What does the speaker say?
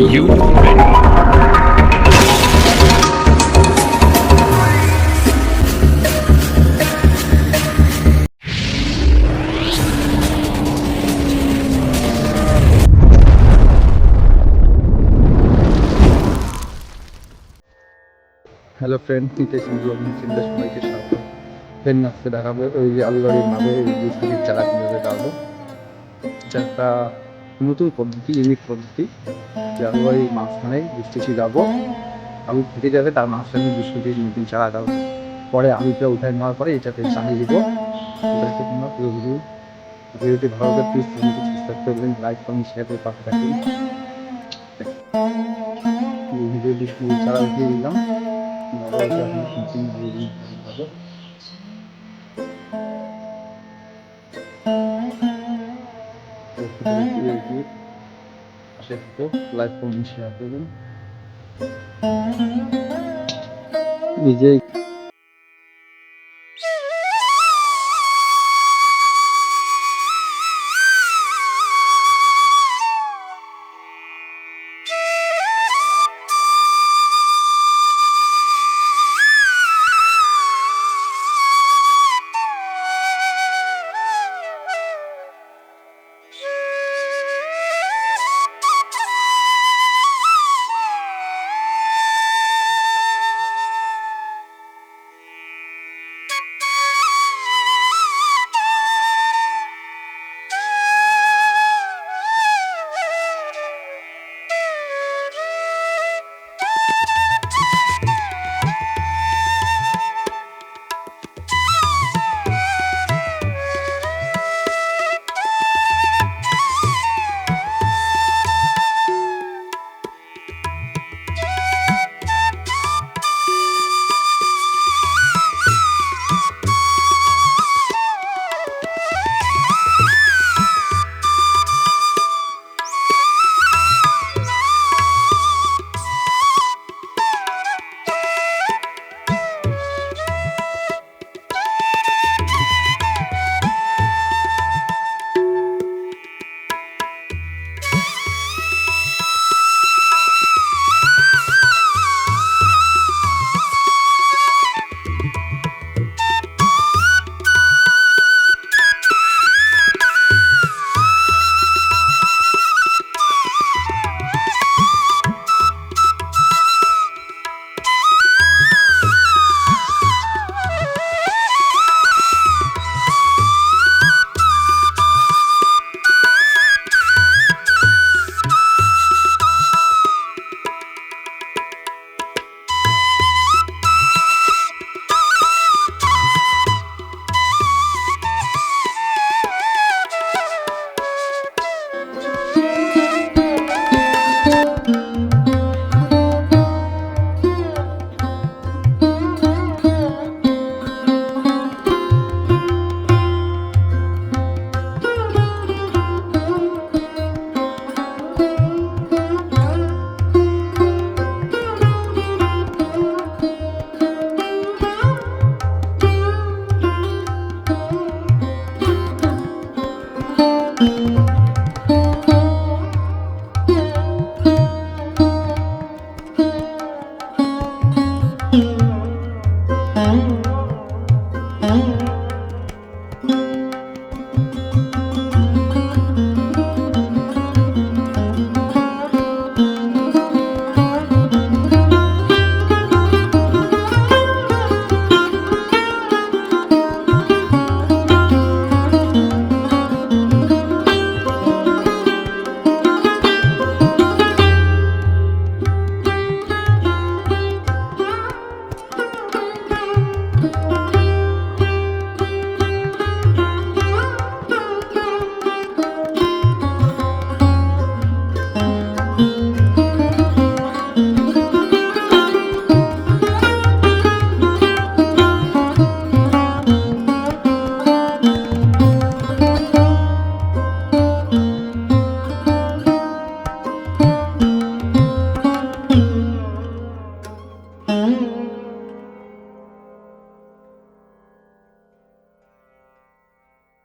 you ready? Hello friend, Nitesh চিন্তা সবাইকে স্বাগত। ফ্রেন্ড আজকে দেখাবো ওই যে আলুবাড়ির মাঝে এই বিস্কুটের চারা কীভাবে ডালবো। এটা একটা নতুন পদ্ধতি, ইউনিক পদ্ধতি যে আলুবাড়ির মাঝখানে বিস্কুটটি ডালবো, আলু ফেটে যাবে, তার মাঝখানে বিস্কুটের নতুন চারা ডালবো। পরে আলুটা উঠায় নেওয়ার পরে এটাকে চালিয়ে দিব। এটাকে তোমরা ভিডিওটি ভালো করে প্লিজ চ্যানেলটি সাবস্ক্রাইব করবেন, লাইক কমেন্ট শেয়ার করে পাশে থাকবেন। ভিডিওটি চারা উঠিয়ে দিলাম। লাইভ কমেন্ট শেয়ার করবেন নিজেই। Mm-hmm.